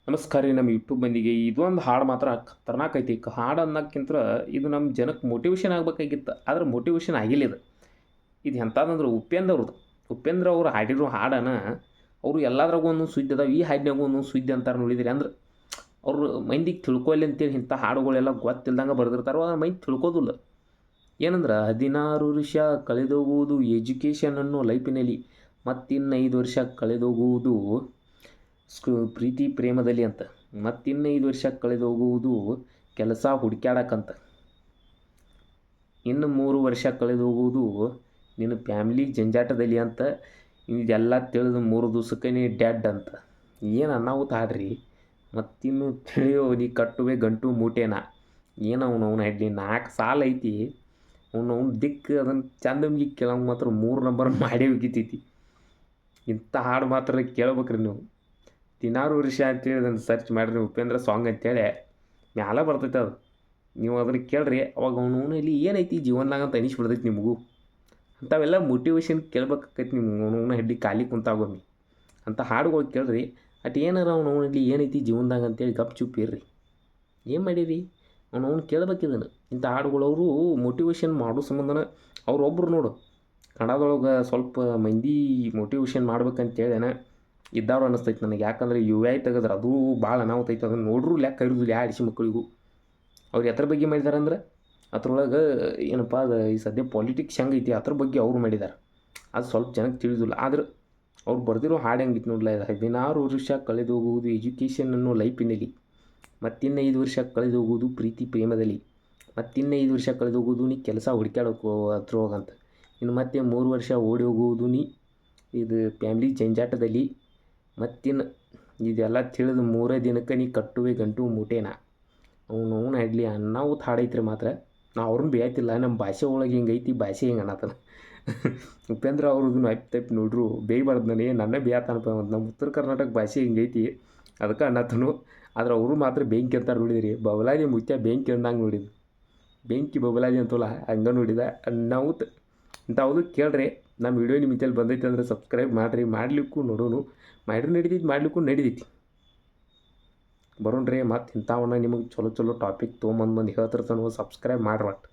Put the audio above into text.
ನಮಸ್ಕಾರ ರೀ ನಮ್ಮ ಯೂಟ್ಯೂಬ್ ಮಂದಿಗೆ ಇದೊಂದು ಹಾಡು ಮಾತ್ರ ಖತರ್ನಾಕ್ ಐತಿ. ಹಾಡು ಅನ್ನೋಕ್ಕಿಂತ ಇದು ನಮ್ಮ ಜನಕ್ಕೆ ಮೋಟಿವೇಶನ್ ಆಗಬೇಕಾಗಿತ್ತು. ಆದ್ರೆ ಮೋಟಿವೇಶನ್ ಆಗಿಲ್ಲ ಇದು. ಇದು ಎಂಥದಂದ್ರೆ ಉಪೇಂದ್ರ ಅವರು ಹಾಡಿರೋ ಹಾಡನ್ನು ಅವರು ಎಲ್ಲದ್ರಾಗೂ ಒಂದೊಂದು ಸುದ್ದಿ ಅದಾವೆ. ಈ ಹಾಡಿನಾಗೂ ಒಂದೊಂದು ಸುದ್ದಿ ಅಂತಾರೆ ನೋಡಿದ್ರಿ. ಅಂದ್ರೆ ಅವರು ಮಂದಿಗೆ ತಿಳ್ಕೊಲ್ಲಿ ಅಂತೇಳಿ ಇಂಥ ಹಾಡುಗಳೆಲ್ಲ ಗೊತ್ತಿಲ್ದಂಗೆ ಬರೆದಿರ್ತಾರೆ. ಅದ್ರ ಮಂದಿ ತಿಳ್ಕೋದಿಲ್ಲ. ಏನಂದ್ರೆ 16 ವರ್ಷ ಕಳೆದೋಗುವುದು ಎಜುಕೇಷನ್ ಅನ್ನೋ ಲೈಫಿನಲ್ಲಿ, ಮತ್ತಿನ್ನು 5 ವರ್ಷ ಕಳೆದೋಗುವುದು ಪ್ರೀತಿ ಪ್ರೇಮದಲ್ಲಿ ಅಂತ, ಮತ್ತಿನ್ನು 5 ವರ್ಷ ಕಳೆದೋಗುವುದು ಕೆಲಸ ಹುಡುಕ್ಯಾಡಕ್ಕಂತ, ಇನ್ನು 3 ವರ್ಷ ಕಳೆದೋಗುವುದು ನಿನ್ನ ಫ್ಯಾಮ್ಲಿ ಜಂಜಾಟದಲ್ಲಿ ಅಂತ. ಇದೆಲ್ಲ ತಿಳಿದು 3 ದಿವ್ಸಕ್ಕೆ ನೀ ಡ್ಯಾಡ್ ಅಂತ. ಏನು ಅನ್ನಾವುತ ಹಾಡ್ರಿ. ಮತ್ತಿನ್ನು ತಿಳಿಯೋ ನೀ ಕಟ್ಟುವೆ ಗಂಟು ಮೂಟೆನ. ಏನು ಅವನು ಹೆಡ್ಲಿ 4 ಸಾಲ ಐತಿ. ಅವ್ನು ದಿಕ್ಕು ಅದನ್ನು ಚಂದಮ್ಗಿ ಕೇಳಂಗೆ ಮಾತ್ರ 3 ನಂಬರ್ ಮಾಡೇ ಹೋಗಿತೈತಿ. ಇಂಥ ಹಾಡು ಮಾತ್ರ ಕೇಳ್ಬೇಕ್ರಿ ನೀವು. 16 ವರ್ಷ ಅಂತೇಳಿ ಅದನ್ನು ಸರ್ಚ್ ಮಾಡಿರಿ, ಉಪೇಂದ್ರ ಸಾಂಗ್ ಅಂತೇಳಿ ಮ್ಯಾಲೆ ಬರ್ತೈತೆ ಅದು. ನೀವು ಅದ್ರ ಕೇಳ್ರಿ. ಅವಾಗ ಅವನು ಇಲ್ಲಿ ಏನೈತಿ ಜೀವನದಾಗ ಅಂತ ಅನಿಸ್ಬಿಡ್ತೈತಿ ನಿಮಗೂ. ಅಂಥವೆಲ್ಲ ಮೋಟಿವೇಶನ್ ಕೇಳ್ಬೇಕಾಕೈತಿ ನೀವು. ಅವನು ಹೆಡ್ಡಿ ಖಾಲಿ ಕುಂತಾಗೊಮ್ಮೆ ಅಂಥ ಹಾಡುಗಳು ಕೇಳ್ರಿ. ಏನಾರ ಅವನು ಇಲ್ಲಿ ಏನೈತಿ ಜೀವನದಾಗ ಅಂತೇಳಿ ಗಪ್ ಚುಪ್ ಇರ್ರಿ. ಏನು ಮಾಡೀರಿ ಅವನು ಕೇಳ್ಬೇಕಿದನು. ಇಂಥ ಹಾಡುಗಳು ಅವರು ಮೋಟಿವೇಶನ್ ಮಾಡೋ ಸಂಬಂಧನ ಅವ್ರೊಬ್ಬರು ನೋಡು ಕನ್ನಡದೊಳಗೆ ಸ್ವಲ್ಪ ಮಂದಿ ಮೋಟಿವೇಶನ್ ಮಾಡ್ಬೇಕಂತೇಳೇನ ಇದ್ದವ್ರು ಅನ್ನಿಸ್ತೈತೆ ನನಗೆ. ಯಾಕಂದರೆ ಯು ಐ ತೆಗೆದ್ರೆ ಅದು ಭಾಳ ಅನಾಹುತ ಐತೆ. ಅದನ್ನು ನೋಡ್ರೂ ಲೆಕ್ಕ ಇರೋದಿಲ್ಲ ಯಾವ ಆಡಿಸಿ ಮಕ್ಕಳಿಗೂ. ಅವ್ರು ಎದ್ರ ಬಗ್ಗೆ ಮಾಡಿದಾರೆ ಅಂದ್ರೆ ಅದ್ರೊಳಗೆ ಏನಪ್ಪ ಅದು ಈ ಸದ್ಯ ಪಾಲಿಟಿಕ್ಸ್ ಹೆಂಗೈತಿ ಅದ್ರ ಬಗ್ಗೆ ಅವರು ಮಾಡಿದ್ದಾರೆ. ಅದು ಸ್ವಲ್ಪ ಜನಕ್ಕೆ ತಿಳಿದಿಲ್ಲ. ಆದ್ರೆ ಅವ್ರು ಬರೆದಿರೋ ಹಾಡು ಹೆಂಗಿತ್ತು ನೋಡ್ಲ. 16 ವರ್ಷ ಕಳೆದೋಗುವುದು ಎಜುಕೇಷನ್ ಅನ್ನೋ ಲೈಫಿನಲ್ಲಿ, ಮತ್ತಿನ್ನು 5 ವರ್ಷ ಕಳೆದೋಗುವುದು ಪ್ರೀತಿ ಪ್ರೇಮದಲ್ಲಿ, ಮತ್ತಿನ್ನು 5 ವರ್ಷ ಕಳೆದೋಗುವುದು ನೀ ಕೆಲಸ ಹುಡುಕ್ಯಾಡೋಕು ಅದ್ರೊಳಗಂತ, ಇನ್ನು ಮತ್ತೆ 3 ವರ್ಷ ಓಡಿ ಹೋಗುವುದು ನೀ ಇದು ಫ್ಯಾಮ್ಲಿ ಜಂಜಾಟದಲ್ಲಿ, ಮತ್ತಿನ್ನು ಇದೆಲ್ಲ ತಿಳಿದು 3 ದಿನಕ್ಕೆ ನೀ ಕಟ್ಟುವೆ ಗಂಟು ಮೂಟೇನ. ಅವನು ಇಡ್ಲಿ ಅನ್ನಾವುತ ಹಾಡೈತ್ರಿ ಮಾತ್ರ. ನಾ ಅವ್ರನ್ನ ಬೇಯ್ತಿಲ್ಲ, ನಮ್ಮ ಭಾಷೆ ಒಳಗೆ ಹಿಂಗೈತಿ, ಭಾಷೆ ಹಿಂಗೆ ಅನ್ನತಾನ. ಉಪೇಂದ್ರ ಅವ್ರದ್ದು ತಪ್ಪಿ ನೋಡ್ರು ಬೇಯ್ಬಾರ್ದು. ನನಗೆ ನನ್ನ ಬೇಯತಾನಪ್ಪ. ನಮ್ಮ ಉತ್ತರ ಕರ್ನಾಟಕ ಭಾಷೆ ಹಿಂಗೈತಿ ಅದಕ್ಕೆ ಅನ್ನತನು. ಆದ್ರೆ ಅವರು ಮಾತ್ರ ಬೆಂಕಿ ಅಂತಾರೆ ನೋಡಿದ್ರಿ. ಬಬಲಾದಿ ಮುತ್ಯ ಬೆಂಕಿ ಅಂದಂಗೆ ನೋಡಿದ್ದು. ಬೆಂಕಿ ಬಬಲಾದಿ ಅಂತಲ್ಲ ಹಂಗೆ ನೋಡಿದ ಅನ್ನಾವುತ. ಇಂಥವುದು ಕೇಳ್ರಿ. ನಮ್ಮ ವಿಡಿಯೋ ನಿಮ್ಮ ಮಿತ್ತಲ್ಲಿ ಬಂದೈತೆ ಅಂದರೆ ಸಬ್ಸ್ಕ್ರೈಬ್ ಮಾಡಿರಿ. ಮಾಡಲಿಕ್ಕೂ ನೋಡೋನು ಮಾಡಿರಿ ನಡಿತೈತಿ, ಮಾಡ್ಲಿಕ್ಕೂ ನಡಿತೈತಿ. ಬರೋಣ್ರಿ ಮತ್ತು ಇಂಥವನ್ನ ನಿಮಗೆ ಚಲೋ ಟಾಪಿಕ್ ತೊಗೊಂಬಂದು ಹೇಳ್ತಿರ್ತಾನೆ. ಸಬ್ಸ್ಕ್ರೈಬ್ ಮಾಡ್ರಿ ಒಟ್ಟು.